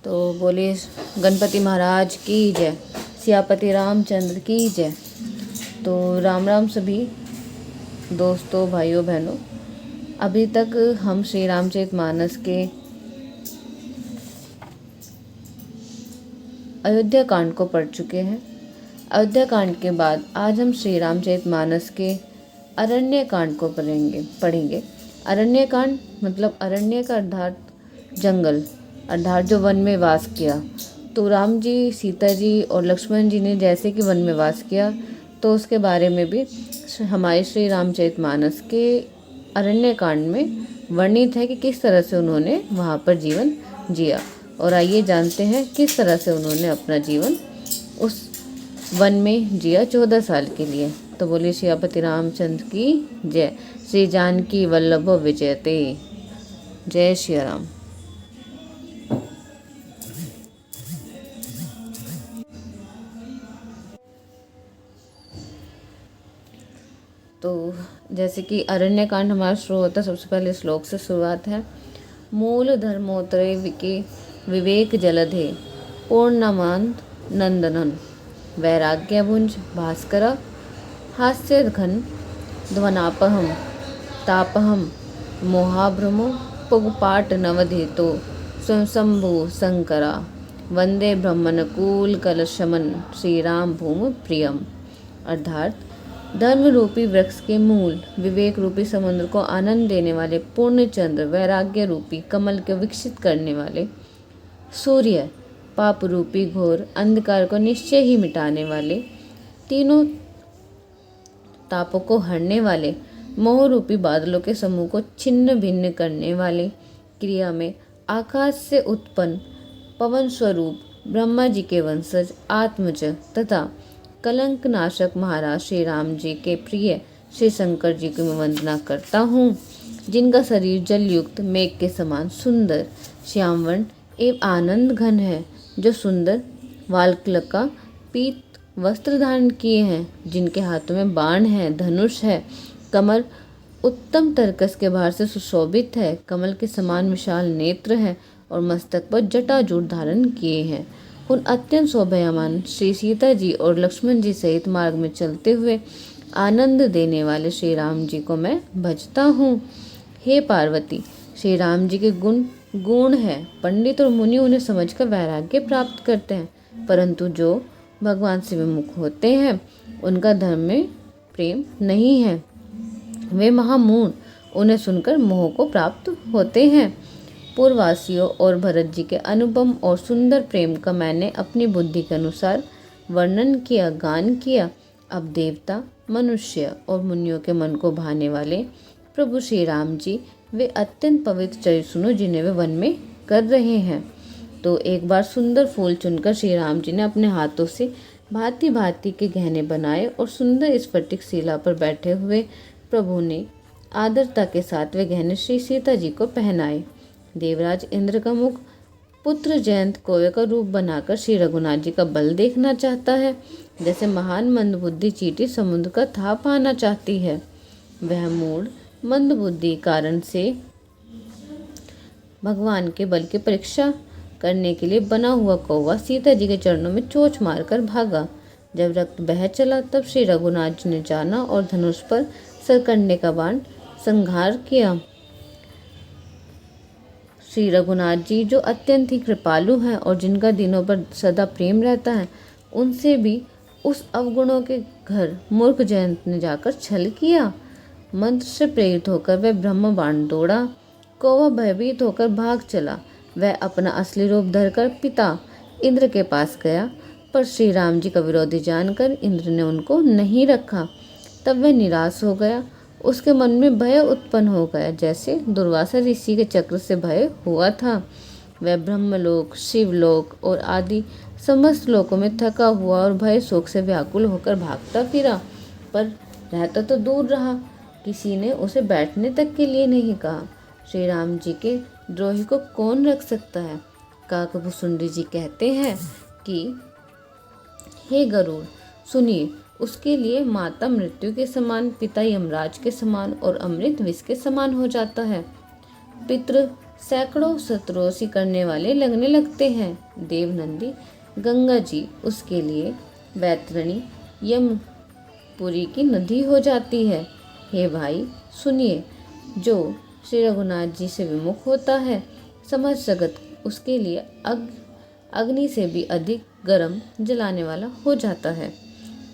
तो बोलिए गणपति महाराज की जय, सियापति रामचंद्र की जय। तो राम राम सभी दोस्तों, भाइयों बहनों। अभी तक हम श्री रामचरितमानस के अयोध्या कांड को पढ़ चुके हैं। अयोध्या कांड के बाद आज हम श्री रामचरितमानस के अरण्य कांड को पढ़ेंगे। अरण्य कांड मतलब अरण्य का अर्थात जंगल, अर्थात जो वन में वास किया। तो राम जी, सीता जी और लक्ष्मण जी ने जैसे कि वन में वास किया, तो उसके बारे में भी हमारे श्री रामचरितमानस के अरण्य कांड में वर्णित है कि किस तरह से उन्होंने वहाँ पर जीवन जिया। और आइए जानते हैं किस तरह से उन्होंने अपना जीवन उस वन में जिया 14 साल के लिए। तो बोलिए सियापति रामचंद्र की जय। श्री जानकी वल्लभ विजयते। जय श्री राम। तो जैसे कि अरण्य कांड हमारा शुरू होता है, सबसे पहले श्लोक से शुरुआत है। मूल धर्मोत्तरे विवेक जलधे पूर्णमांत नंदनन वैराग्यभुंज भास्कर हास्यघन ध्वनापहम तापहम मोहाभ्रमो पुगपाट नवधेतो स्वशंभु शंकरा वंदे ब्रह्मणकूल कलशमन श्री राम भूमि प्रियम। अर्थात धर्म रूपी वृक्ष के मूल, विवेक रूपी समुद्र को आनंद देने वाले पूर्ण चंद्र, वैराग्य रूपी कमल को विकसित करने वाले सूर्य, पाप रूपी घोर अंधकार को निश्चय ही मिटाने वाले, तीनों तापों को हरने वाले, मोह रूपी बादलों के समूह को छिन्न भिन्न करने वाले, क्रिया में आकाश से उत्पन्न पवन स्वरूप ब्रह्मा जी के वंशज आत्मज तथा कलंक नाशक महाराज श्री राम जी के प्रिय श्री शंकर जी की मैं वंदना करता हूँ, जिनका शरीर जल युक्त मेघ के समान सुंदर श्यामवर्ण एवं आनंद घन है, जो सुंदर वाल्कलका पीत वस्त्र धारण किए हैं, जिनके हाथों में बाण है, धनुष है, कमर उत्तम तरकस के भार से सुशोभित है, कमल के समान विशाल नेत्र है और मस्तक पर जटाजूट धारण किए हैं। उन अत्यंत शोभायमान श्री सीता जी और लक्ष्मण जी सहित मार्ग में चलते हुए आनंद देने वाले श्री राम जी को मैं भजता हूँ। हे पार्वती, श्री राम जी के गुण है। पंडित और मुनि उन्हें समझकर वैराग्य प्राप्त करते हैं, परंतु जो भगवान से विमुख होते हैं उनका धर्म में प्रेम नहीं है, वे महामूढ़ उन्हें सुनकर मोह को प्राप्त होते हैं। पूर्ववासियों और भरत जी के अनुपम और सुंदर प्रेम का मैंने अपनी बुद्धि के अनुसार वर्णन किया, गान किया। अब देवता, मनुष्य और मुनियों के मन को भाने वाले प्रभु श्री राम जी वे अत्यंत पवित्र चरित्र सुनो, जिन्हें वे वन में कर रहे हैं। तो एक बार सुंदर फूल चुनकर श्री राम जी ने अपने हाथों से भांति भांति के गहने बनाए और सुंदर स्फटिक शिला पर बैठे हुए प्रभु ने आदरता के साथ वे गहने श्री सीता जी को पहनाए। देवराज इंद्र का मुख पुत्र जयंत कोय का रूप बनाकर श्री रघुनाथ जी का बल देखना चाहता है, जैसे महान मंदबुद्धि चींटी समुद्र का था पाना चाहती है। वह मूढ़ मंदबुद्धि कारण से भगवान के बल की परीक्षा करने के लिए बना हुआ कौवा सीता जी के चरणों में चोंच मारकर भागा। जब रक्त बह चला तब श्री रघुनाथ जी ने जाना और धनुष पर सरकंडे का बाण संहार किया। श्री रघुनाथ जी जो अत्यंत ही कृपालु हैं और जिनका दिनों पर सदा प्रेम रहता है, उनसे भी उस अवगुणों के घर मूर्ख जयंत ने जाकर छल किया। मंत्र से प्रेरित होकर वह ब्रह्म बाण दौड़ा। कौवा भयभीत होकर भाग चला। वह अपना असली रूप धरकर पिता इंद्र के पास गया, पर श्री राम जी का विरोधी जानकर इंद्र ने उनको नहीं रखा। तब वह निराश हो गया। उसके मन में भय उत्पन्न हो गया, जैसे दुर्वासा ऋषि के चक्र से भय हुआ था। वह ब्रह्मलोक, शिवलोक और आदि समस्त लोकों में थका हुआ और भय शोक से व्याकुल होकर भागता फिरा, पर रहता तो दूर रहा। किसी ने उसे बैठने तक के लिए नहीं कहा। श्री राम जी के द्रोही को कौन रख सकता है। काकभूषुंडी जी कहते हैं कि हे गरुड़, सुनिए, उसके लिए माता मृत्यु के समान, पिता यमराज के समान और अमृत विष के समान हो जाता है। पितृ सैकड़ों शत्रुओं करने वाले लगने लगते हैं। देवनंदी गंगा जी उसके लिए वैतरणी यमपुरी की नदी हो जाती है। हे भाई सुनिए, जो श्री रघुनाथ जी से विमुख होता है, समस्त जगत उसके लिए अग्नि से भी अधिक गर्म जलाने वाला हो जाता है।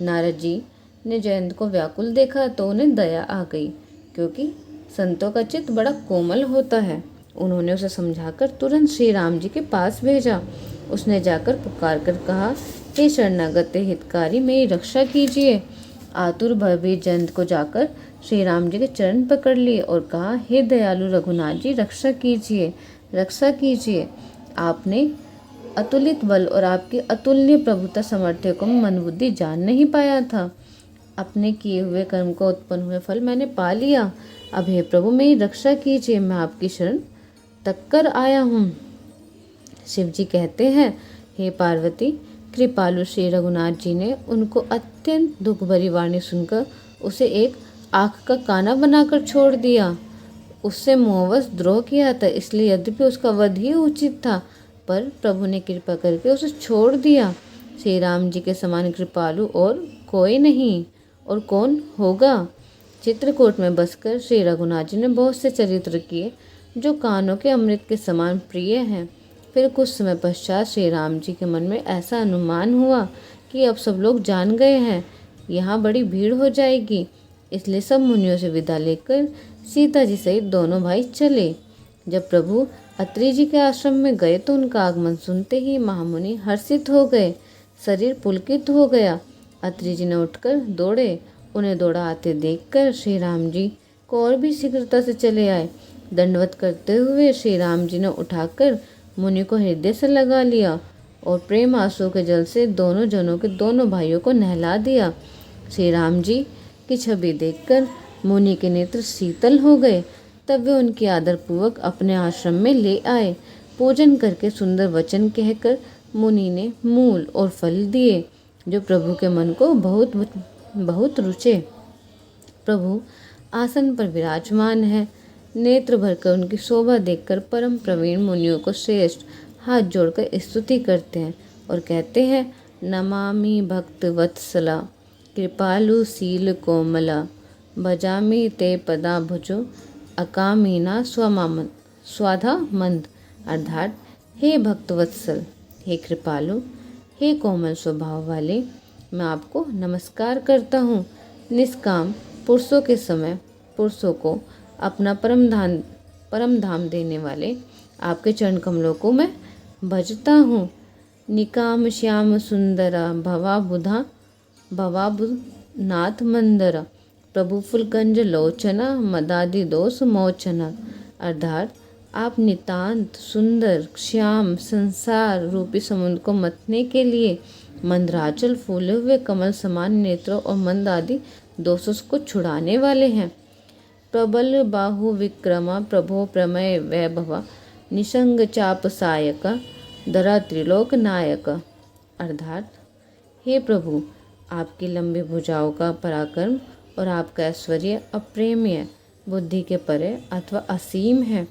नारद जी ने जयंत को व्याकुल देखा तो उन्हें दया आ गई, क्योंकि संतों का चित्त बड़ा कोमल होता है। उन्होंने उसे समझाकर तुरंत श्री राम जी के पास भेजा। उसने जाकर पुकार कर कहा, हे शरणागत हितकारी, मेरी रक्षा कीजिए। आतुर भयभीत जयंत को जाकर श्री राम जी के चरण पकड़ लिए और कहा, हे दयालु रघुनाथ जी, रक्षा कीजिए, रक्षा कीजिए। आपने अतुलित बल और आपकी अतुलनीय प्रभुता सामर्थ्य को मन बुद्धि जान नहीं पाया था। अपने किए हुए कर्म को उत्पन्न हुए फल मैंने पा लिया। अब हे प्रभु मेरी रक्षा कीजिए, मैं आपकी शरण तक कर आया हूँ। शिव जी कहते हैं, हे पार्वती, कृपालु श्री रघुनाथ जी ने उनको अत्यंत दुख भरी वाणी सुनकर उसे एक आँख का काना बनाकर छोड़ दिया। उससे मोहवश द्रोह किया था, इसलिए यद्यपि उसका वध ही उचित था, पर प्रभु ने कृपा करके उसे छोड़ दिया। श्री राम जी के समान कृपालु और कोई नहीं, और कौन होगा। चित्रकूट में बसकर श्री रघुनाथ जी ने बहुत से चरित्र किए जो कानों के अमृत के समान प्रिय हैं। फिर कुछ समय पश्चात श्री राम जी के मन में ऐसा अनुमान हुआ कि अब सब लोग जान गए हैं, यहाँ बड़ी भीड़ हो जाएगी, इसलिए सब मुनियों से विदा लेकर सीता जी सहित दोनों भाई चले। जब प्रभु अत्रि जी के आश्रम में गए तो उनका आगमन सुनते ही महामुनि हर्षित हो गए, शरीर पुलकित हो गया। अत्रि जी ने उठकर दौड़े। उन्हें दौड़ा आते देखकर श्री राम जी को और भी शीघ्रता से चले आए। दंडवत करते हुए श्री राम जी ने उठाकर मुनि को हृदय से लगा लिया और प्रेम आंसू के जल से दोनों जनों के दोनों भाइयों को नहला दिया। श्री राम जी की छवि देखकर मुनि के नेत्र शीतल हो गए। तब वे उनकी आदरपूर्वक अपने आश्रम में ले आए। पूजन करके सुंदर वचन कहकर मुनि ने मूल और फल दिए, जो प्रभु के मन को बहुत बहुत रुचे। प्रभु आसन पर विराजमान है। नेत्र भरकर उनकी शोभा देखकर परम प्रवीण मुनियों को श्रेष्ठ हाथ जोड़कर स्तुति करते हैं और कहते हैं, नमामि भक्त वत्सला कृपालु शील कोमला भजामि ते पदा भुजो अकामीना स्वाधा मंद। अर्थात हे भक्त वत्सल, हे कृपालु, हे कोमल स्वभाव वाले, मैं आपको नमस्कार करता हूँ। निष्काम पुरुषों के समय पुरुषों को अपना परम धाम देने वाले आपके चरण कमलों को मैं भजता हूँ। निकाम श्याम सुंदरा भवाबुनाथ मंदरा प्रभु फुलकंज लोचना मदादि दोष मोचना। अर्थात आप नितांत सुंदर श्याम संसार रूपी समुद्र को मथने के लिए मंदराचल फूले हुए कमल समान नेत्रों और मंद आदि दोषों को छुड़ाने वाले हैं। प्रबल बाहु विक्रमा प्रभो प्रमय वैभवा निसंग चाप सायक धरा त्रिलोक नायक। अर्थात हे प्रभु, आपकी लंबी भुजाओं का पराक्रम और आपका ऐश्वर्य अप्रेम्य, बुद्धि के परे अथवा असीम है।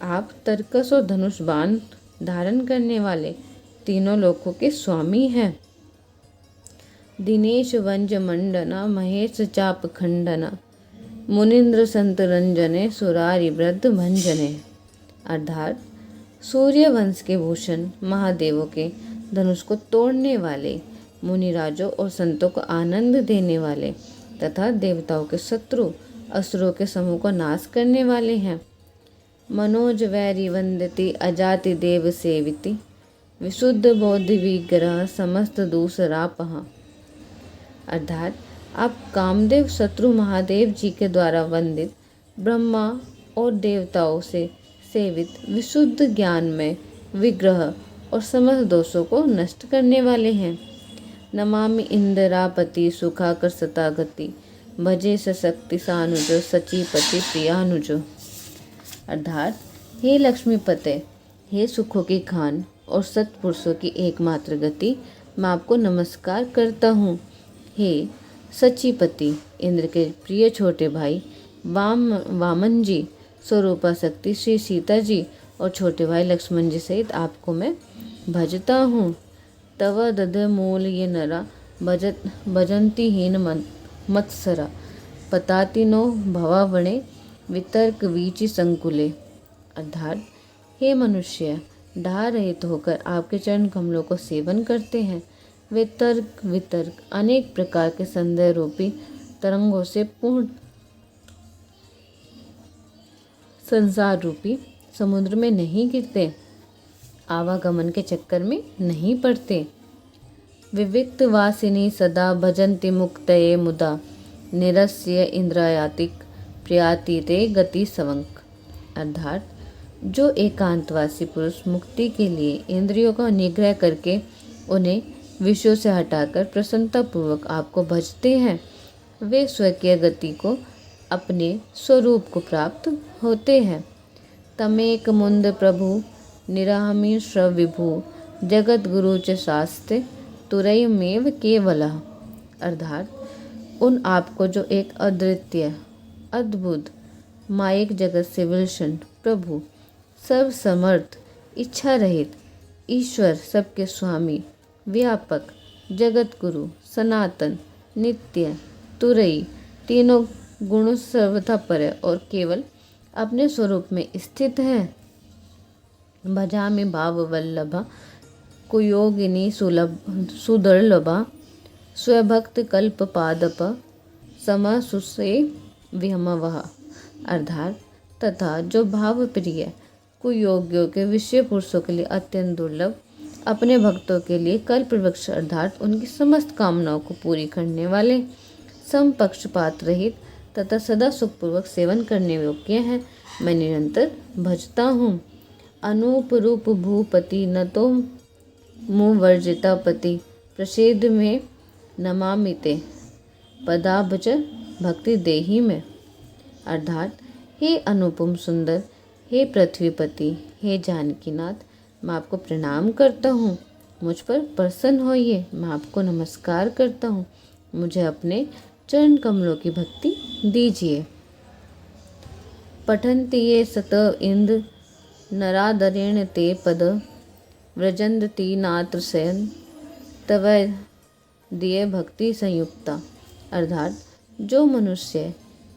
आप तरकस और धनुष बाण धारण करने वाले तीनों लोकों के स्वामी हैं। दिनेश वंज मंडना महेश चाप खंडना मुनिंद्र संत रंजने सुरारि वृद्ध भंजने। अर्थात सूर्य वंश के भूषण महादेवों के धनुष को तोड़ने वाले, मुनिराजों और संतों को आनंद देने वाले तथा देवताओं के शत्रु असुरों के समूह को नाश करने वाले हैं। मनोज वैरी वंदती अजाति देव सेविति विशुद्ध बौद्ध विग्रह समस्त दूसरापह। अर्थात आप कामदेव शत्रु महादेव जी के द्वारा वंदित ब्रह्मा और देवताओं से सेवित विशुद्ध ज्ञान में विग्रह और समस्त दोषों को नष्ट करने वाले हैं। नमामि इंदिरापति सुखाकर सतागति भजे सशक्ति सानुजो सचीपति प्रियानुजो। अर्थात हे लक्ष्मीपते, हे सुखों की खान और सत्पुरुषों की एकमात्र गति, मैं आपको नमस्कार करता हूँ। हे सचीपति, इंद्र के प्रिय छोटे भाई वामन जी, स्वरूपा शक्ति श्री सीता जी और छोटे भाई लक्ष्मण जी सहित आपको मैं भजता हूँ। तव दध मूल ये नरा भजंती हीन मत्सरा पताति नो भवावणे वितर्क वीचि संकुले। अर्थात हे मनुष्य, ढाह रहित होकर आपके चरण कमलों को सेवन करते हैं। वे तर्क वितर्क अनेक प्रकार के संदेह रूपी तरंगों से पूर्ण संसार रूपी समुद्र में नहीं गिरते, आवागमन के चक्कर में नहीं पड़ते। विविक्त वासिनी सदा भजन्ति मुक्तये मुदा निरस्य इंद्रियातिक प्रियातीते गति सवंक। अर्थात जो एकांतवासी पुरुष मुक्ति के लिए इंद्रियों का निग्रह करके उन्हें विषयों से हटाकर प्रसन्नतापूर्वक आपको भजते हैं, वे स्वकीय गति को अपने स्वरूप को प्राप्त होते हैं। तमेक मुंद प्रभु निराहमी श्रव विभु जगत गुरु च शास्त्रे तुरयमेव केवलः। अर्थात उन आपको जो एक अद्वितीय अद्भुत मायिक जगत से विलक्षण प्रभु, सर्व समर्थ, इच्छा रहित ईश्वर, सबके स्वामी, व्यापक, जगत गुरु, सनातन, नित्य, तुरई, तीनों गुणों सर्वथा पर और केवल अपने स्वरूप में स्थित है। भजामि भाव वल्लभा कुयोगिनी सुदुर्लभा स्वभक्त कल्प पादप समसुसे विहमवः। अर्थात तथा जो भाव प्रिय कुयोगियों के विषय पुरुषों के लिए अत्यंत दुर्लभ, अपने भक्तों के लिए कल्प वृक्ष अर्थात उनकी समस्त कामनाओं को पूरी करने वाले, समपक्षपात रहित तथा सदा सुखपूर्वक सेवन करने योग्य हैं, मैं निरंतर भजता हूँ। अनूप रूप भूपति न तो मुँह वर्जिता पति प्रसिद्ध में नमामिते पदाब्ज भक्ति देही में। अर्थात हे अनुपम सुंदर, हे पृथ्वीपति, हे जानकीनाथ, मैं आपको प्रणाम करता हूँ, मुझ पर प्रसन्न होइए, मैं आपको नमस्कार करता हूँ, मुझे अपने चरण कमलों की भक्ति दीजिए। पठन्ति ये सत इंद्र नरादरेण ते पद व्रजन्ति नात्र शयन तव दिए भक्ति संयुक्ता। अर्थात जो मनुष्य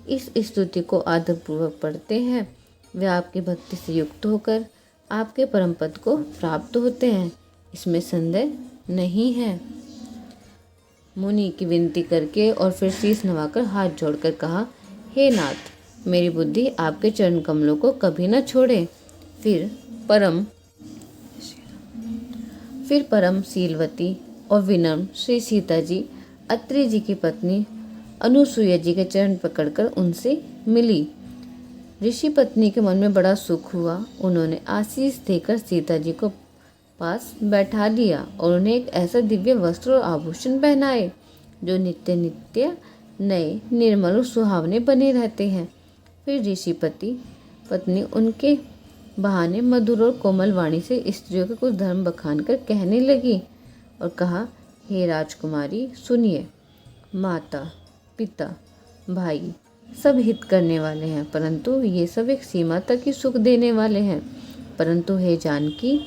इस स्तुति को आदरपूर्वक पढ़ते हैं, वे आपकी भक्ति से युक्त होकर आपके परम पद को प्राप्त होते हैं, इसमें संदेह नहीं है। मुनि की विनती करके और फिर शीश नवाकर हाथ जोड़कर कहा, हे नाथ, मेरी बुद्धि आपके चरण कमलों को कभी न छोड़े। फिर परम शीलवती और विनम्र श्री सीता जी अत्रि जी की पत्नी अनुसुईया जी के चरण पकड़कर उनसे मिली। ऋषि पत्नी के मन में बड़ा सुख हुआ। उन्होंने आशीष देकर सीता जी को पास बैठा दिया और उन्हें एक ऐसा दिव्य वस्त्र और आभूषण पहनाए जो नित्य नित्य नए, निर्मल और सुहावने बने रहते हैं। फिर ऋषि पत्नी उनके बहाने मधुर और कोमल वाणी से स्त्रियों के कुछ धर्म बखान कर कहने लगी और कहा, हे राजकुमारी सुनिए, माता पिता भाई सब हित करने वाले हैं, परंतु ये सब एक सीमा तक ही सुख देने वाले हैं। परंतु हे जानकी,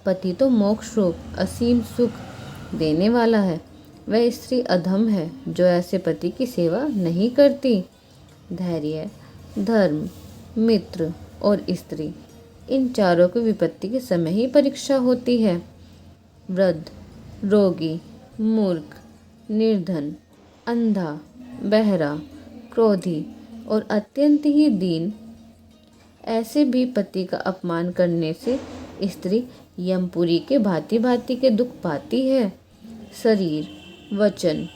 पति तो मोक्ष रूप असीम सुख देने वाला है। वह स्त्री अधम है जो ऐसे पति की सेवा नहीं करती। धैर्य, धर्म, मित्र और स्त्री, इन चारों की विपत्ति के समय ही परीक्षा होती है। वृद्ध, रोगी, मूर्ख, निर्धन, अंधा, बहरा, क्रोधी और अत्यंत ही दीन, ऐसे भी पति का अपमान करने से स्त्री यमपुरी के भांति भांति के दुख पाती है। शरीर, वचन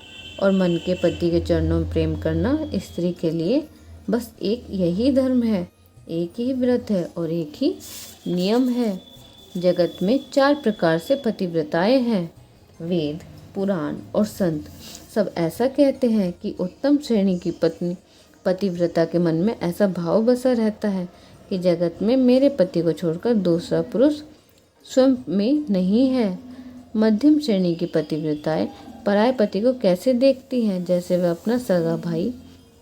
और मन के पति के चरणों में प्रेम करना स्त्री के लिए बस एक यही धर्म है, एक ही व्रत है और एक ही नियम है। जगत में 4 प्रकार से पतिव्रताएं हैं। वेद, पुराण और संत सब ऐसा कहते हैं कि उत्तम श्रेणी की पत्नी पतिव्रता के मन में ऐसा भाव बसा रहता है कि जगत में मेरे पति को छोड़कर दूसरा पुरुष स्वयं में नहीं है। मध्यम श्रेणी की पतिव्रताएं पराये पति को कैसे देखती हैं, जैसे वह अपना सगा भाई,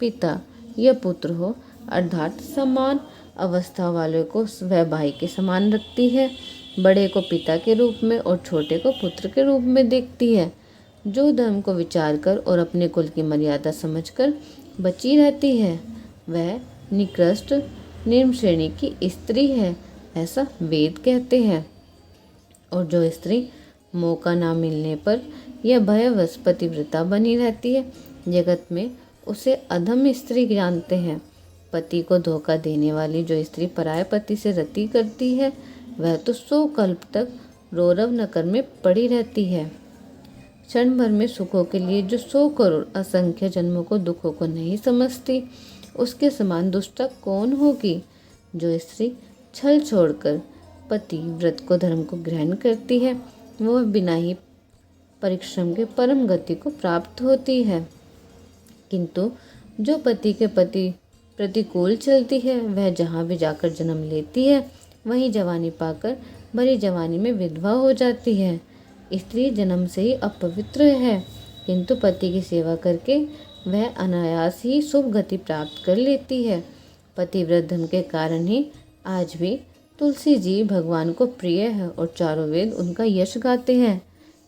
पिता या पुत्र हो, अर्थात समान अवस्था वाले को वह भाई के समान रखती है, बड़े को पिता के रूप में और छोटे को पुत्र के रूप में देखती है। जो धर्म को विचार कर और अपने कुल की मर्यादा समझकर बची रहती है, वह निकृष्ट निम्न श्रेणी की स्त्री है, ऐसा वेद कहते हैं। और जो स्त्री मौका ना मिलने पर यह भयवश पतिव्रता बनी रहती है, जगत में उसे अधम स्त्री जानते हैं। पति को धोखा देने वाली जो स्त्री पराये पति से रति करती है, वह तो 100 कल्प तक रौरव नकर में पड़ी रहती है। क्षण भर में सुखों के लिए जो 100 करोड़ असंख्य जन्मों को दुखों को नहीं समझती, उसके समान दुष्टा कौन होगी। जो स्त्री छल छोड़कर पति व्रत को धर्म को ग्रहण करती है, वह बिना ही परिश्रम के परम गति को प्राप्त होती है। किंतु जो पति के प्रति प्रतिकूल चलती है, वह जहाँ भी जाकर जन्म लेती है, वहीं जवानी पाकर भरी जवानी में विधवा हो जाती है। स्त्री जन्म से ही अपवित्र है, किंतु पति की सेवा करके वह अनायास ही शुभ गति प्राप्त कर लेती है। पतिव्रत धर्म के कारण ही आज भी तुलसी जी भगवान को प्रिय है और चारों वेद उनका यश गाते हैं।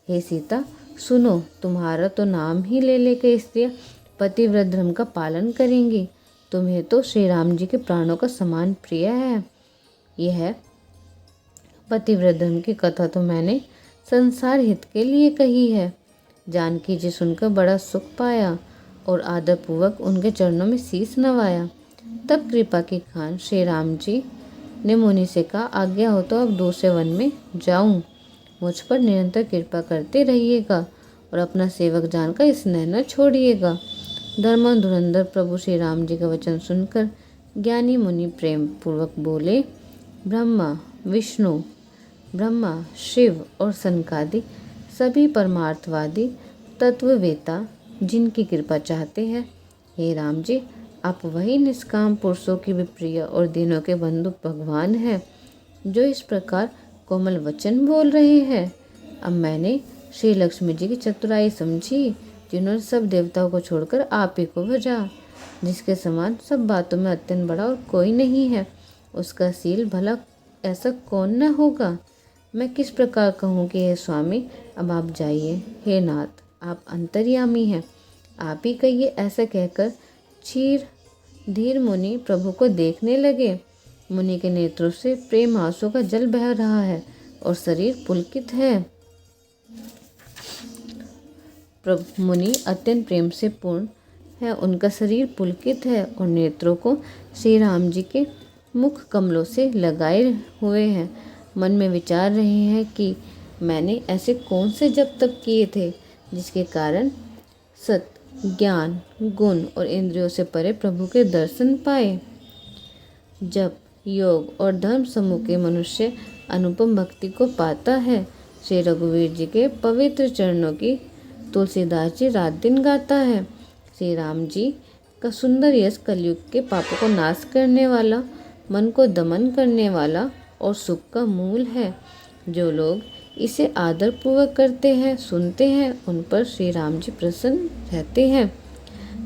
हे सीता, सुनो, तुम्हारा तो नाम ही ले लेकर स्त्रियाँ पतिव्रत धर्म का पालन करेंगी। तुम्हें तो श्री राम जी के प्राणों का समान प्रिय है। यह पतिव्रत धर्म की कथा तो मैंने संसार हित के लिए कही है। जानकी जी सुनकर बड़ा सुख पाया और आदरपूर्वक उनके चरणों में शीश नवाया। तब कृपा की खान श्री राम जी ने मुनि से कहा, आज्ञा हो तो अब दूसरे वन में जाऊं। मुझ पर निरंतर कृपा करते रहिएगा और अपना सेवक जानकर स्नेह न छोड़िएगा। धर्म धुरंधर प्रभु श्री राम जी का वचन सुनकर ज्ञानी मुनि प्रेम पूर्वक बोले, ब्रह्मा शिव और सनकादि सभी परमार्थवादी तत्ववेता जिनकी कृपा चाहते हैं, हे राम जी, आप वही निष्काम पुरुषों की भी प्रिय और दीनों के बंधु भगवान हैं, जो इस प्रकार कोमल वचन बोल रहे हैं। अब मैंने श्री लक्ष्मी जी की चतुराई समझी, जिन्होंने सब देवताओं को छोड़कर आप ही को भजा। जिसके समान सब बातों में अत्यंत बड़ा और कोई नहीं है, उसका शील भला ऐसा कौन न होगा। मैं किस प्रकार कहूँ कि हे स्वामी, अब आप जाइए। हे नाथ, आप अंतर्यामी हैं, आप ही कहिए। ऐसा कहकर धीर मुनि प्रभु को देखने लगे। मुनि के नेत्रों से प्रेम आंसू का जल बह रहा है और शरीर पुलकित है। प्रभु मुनि अत्यंत प्रेम से पूर्ण है, उनका शरीर पुलकित है और नेत्रों को श्री राम जी के मुख कमलों से लगाए हुए हैं। मन में विचार रहे हैं कि मैंने ऐसे कौन से जप तप किए थे, जिसके कारण सत ज्ञान गुण और इंद्रियों से परे प्रभु के दर्शन पाए। जब योग और धर्म समूह के मनुष्य अनुपम भक्ति को पाता है, श्री रघुवीर जी के पवित्र चरणों की तुलसीदास जी रात दिन गाता है। श्री राम जी का सुंदर यश कलयुग के पापों को नाश करने वाला, मन को दमन करने वाला और सुख का मूल है। जो लोग इसे आदरपूर्वक करते हैं, सुनते हैं, उन पर श्री राम जी प्रसन्न रहते हैं।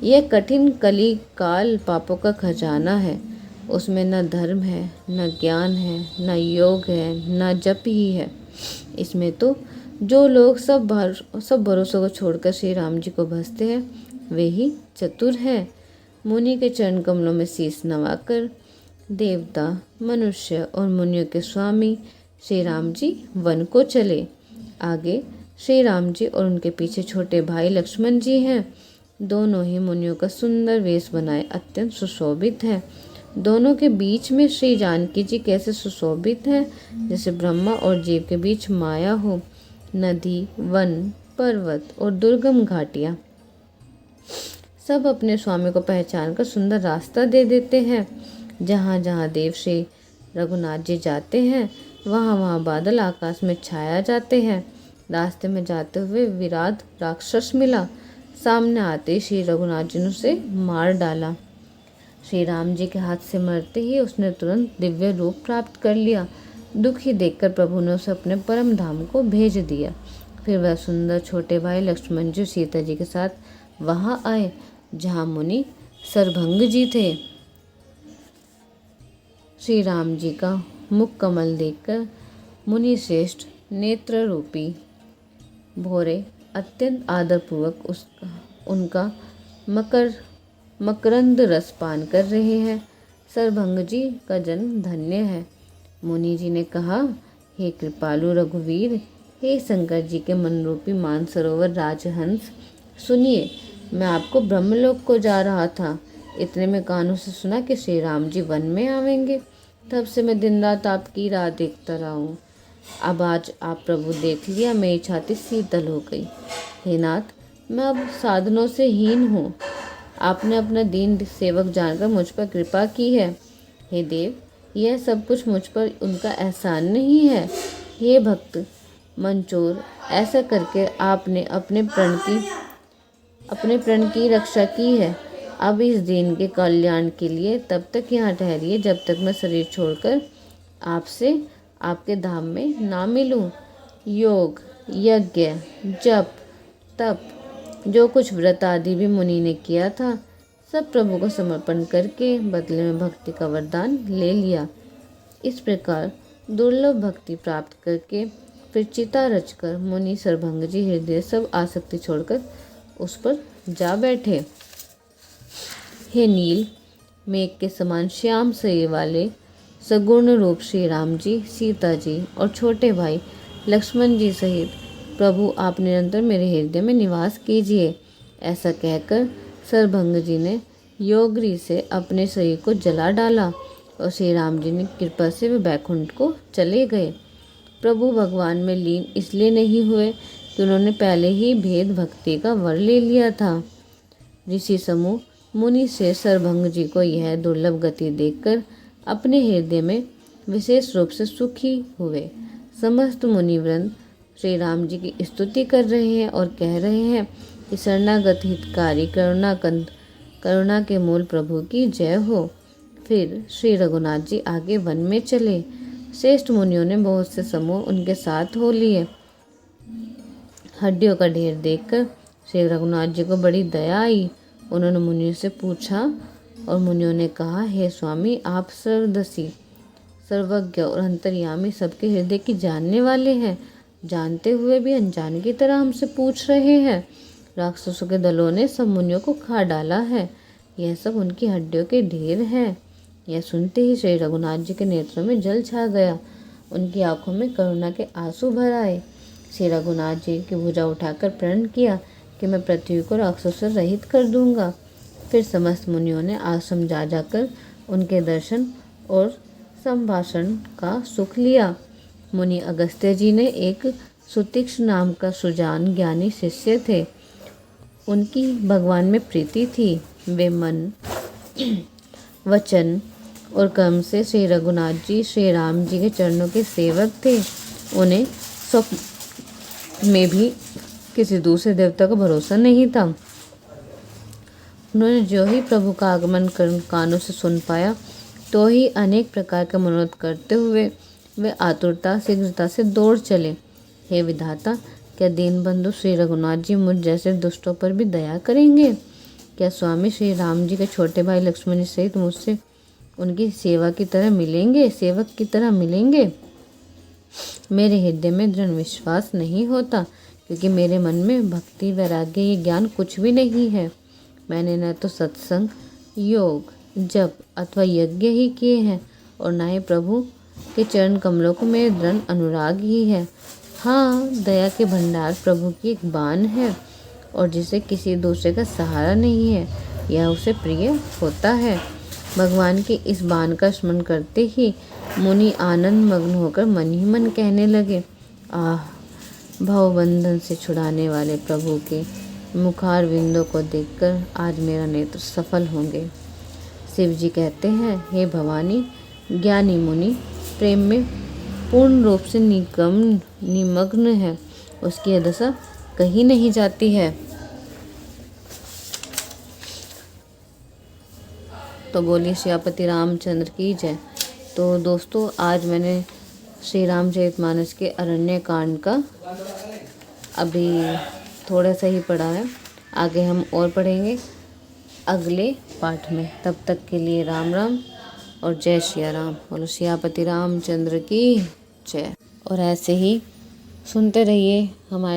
यह कठिन कली काल पापों का खजाना है। उसमें न धर्म है, न ज्ञान है, न योग है, न जप ही है। इसमें तो जो लोग सब भरोसों को छोड़कर श्री राम जी को भजते हैं, वे ही चतुर हैं। मुनि के चरण कमलों में शीश नवाकर देवता, मनुष्य और मुनियों के स्वामी श्री राम जी वन को चले। आगे श्री राम जी और उनके पीछे छोटे भाई लक्ष्मण जी हैं। दोनों ही मुनियों का सुंदर वेश बनाए अत्यंत सुशोभित है। दोनों के बीच में श्री जानकी जी कैसे सुशोभित हैं, जैसे ब्रह्मा और जीव के बीच माया हो। नदी, वन, पर्वत और दुर्गम घाटियाँ सब अपने स्वामी को पहचान कर सुंदर रास्ता दे देते हैं। जहाँ जहाँ देव श्री रघुनाथ जी जाते हैं, वहाँ वहाँ बादल आकाश में छाया जाते हैं। रास्ते में जाते हुए विराट राक्षस मिला, सामने आते श्री रघुनाथ जी ने उसे मार डाला। श्री राम जी के हाथ से मरते ही उसने तुरंत दिव्य रूप प्राप्त कर लिया। दुखी देखकर प्रभु ने उसे अपने परम धाम को भेज दिया। फिर वह सुंदर छोटे भाई लक्ष्मण जी सीता जी के साथ वहाँ आए, जहाँ मुनि सरभंग जी थे। श्री राम जी का मुख कमल देखकर मुनि श्रेष्ठ नेत्र रूपी भोरे अत्यंत आदरपूर्वक उनका मकरंद रस पान कर रहे हैं। सरभंग जी का जन्म धन्य है। मुनि जी ने कहा, हे कृपालु रघुवीर, हे शंकर जी के मनरूपी मानसरोवर राजहंस, सुनिए, मैं आपको ब्रह्मलोक को जा रहा था। इतने में कानों से सुना कि श्री राम जी वन में आवेंगे। तब से मैं दिन रात आपकी राह देखता रहा हूँ। अब आज आप प्रभु देख लिया, मेरी छाती शीतल हो गई। हे नाथ, मैं अब साधनों से हीन हूँ। आपने अपना दीन सेवक जानकर मुझ पर कृपा की है। हे देव, यह सब कुछ मुझ पर उनका एहसान नहीं है। हे भक्त मंचोर, ऐसा करके आपने अपने प्रण की रक्षा की है। अब इस दीन के कल्याण के लिए तब तक यहाँ ठहरिए जब तक मैं शरीर छोड़कर आपसे आपके धाम में ना मिलूं। योग, यज्ञ, जप, तप, जो कुछ व्रत आदि भी मुनि ने किया था, सब प्रभु को समर्पण करके बदले में भक्ति का वरदान ले लिया। इस प्रकार दुर्लभ भक्ति प्राप्त करके फिर चिता रचकर मुनि सरभंग जी हृदय सब आसक्ति छोड़कर उस पर जा बैठे। हे नील मेघ के समान श्याम शरीर वाले सगुण रूप श्री राम जी, सीता जी और छोटे भाई लक्ष्मण जी सहित प्रभु आप निरंतर मेरे हृदय में निवास कीजिए। ऐसा कहकर सरभंग जी ने योगरी से अपने शरीर को जला डाला और श्री राम जी ने कृपा से वे बैकुंठ को चले गए। प्रभु भगवान में लीन इसलिए नहीं हुए कि उन्होंने पहले ही भेद भक्ति का वर ले लिया था। ऋषि समूह मुनि से सरभंग जी को यह दुर्लभ गति देखकर अपने हृदय में विशेष रूप से सुखी हुए। समस्त मुनिवृंद श्री राम जी की स्तुति कर रहे हैं और कह रहे हैं कि शरणागत हितकारी करुणा के मूल प्रभु की जय हो। फिर श्री रघुनाथ जी आगे वन में चले। श्रेष्ठ मुनियों ने बहुत से समूह उनके साथ हो लिए। हड्डियों का ढेर देखकर श्री रघुनाथ जी को बड़ी दया आई। उन्होंने मुनियों से पूछा और मुनियों ने कहा, हे स्वामी, आप सर्वदर्शी, सर्वज्ञ और अंतर्यामी, सबके हृदय की जानने वाले हैं। जानते हुए भी अनजान की तरह हमसे पूछ रहे हैं। राक्षसों के दलों ने सब मुनियों को खा डाला है। यह सब उनकी हड्डियों के ढेर हैं। यह सुनते ही श्री रघुनाथ जी के नेत्रों में जल छा गया। उनकी आंखों में करुणा के आंसू भर आए। श्री रघुनाथ जी की भुजा उठाकर प्रण किया कि मैं पृथ्वी को राक्षसों से रहित कर दूंगा। फिर समस्त मुनियों ने आश्रम जा जाकर उनके दर्शन और संभाषण का सुख लिया। मुनि अगस्त्य जी ने एक सुतीक्ष्ण नाम का सुजान ज्ञानी शिष्य थे। उनकी भगवान में प्रीति थी। वे मन, वचन और कर्म से श्री रघुनाथ जी, श्री राम जी के चरणों के सेवक थे। उन्हें स्वप्न में भी किसी दूसरे देवता का भरोसा नहीं था। उन्होंने जो ही प्रभु का आगमन कानों से सुन पाया, तो ही अनेक प्रकार का मनोरथ करते हुए वे आतुरता शीघ्रता से दौड़ चले। हे विधाता, क्या दीनबंधु श्री रघुनाथ जी मुझ जैसे दुष्टों पर भी दया करेंगे? क्या स्वामी श्री राम जी के छोटे भाई लक्ष्मण जी सहित मुझसे उनकी सेवक की तरह मिलेंगे? मेरे हृदय में दृढ़ विश्वास नहीं होता, क्योंकि मेरे मन में भक्ति, वैराग्य, ये ज्ञान कुछ भी नहीं है। मैंने न तो सत्संग, योग, जप अथवा यज्ञ ही किए हैं और न ही प्रभु के चरण कमलों को मेरे दृढ़ अनुराग ही है। हाँ, दया के भंडार प्रभु की एक बान है और जिसे किसी दूसरे का सहारा नहीं है, यह उसे प्रिय होता है। भगवान के इस बान का स्मरण करते ही मुनि आनंद मग्न होकर मन ही मन कहने लगे, आह, भवबंधन से छुड़ाने वाले प्रभु के मुखार बिंदों को देखकर आज मेरा नेत्र सफल होंगे। शिव जी कहते हैं, हे भवानी, ज्ञानी मुनि प्रेम में पूर्ण रूप से निमग्न है, उसकी दशा कहीं नहीं जाती है। तो बोलिए सियापति रामचंद्र की जय। तो दोस्तों, आज मैंने श्री रामचरितमानस के अरण्य कांड का अभी थोड़ा सा ही पढ़ा है। आगे हम और पढ़ेंगे अगले पाठ में। तब तक के लिए राम राम, और जय सिया राम। बोलो सियापति रामचंद्र की जय। और ऐसे ही सुनते रहिए हमारे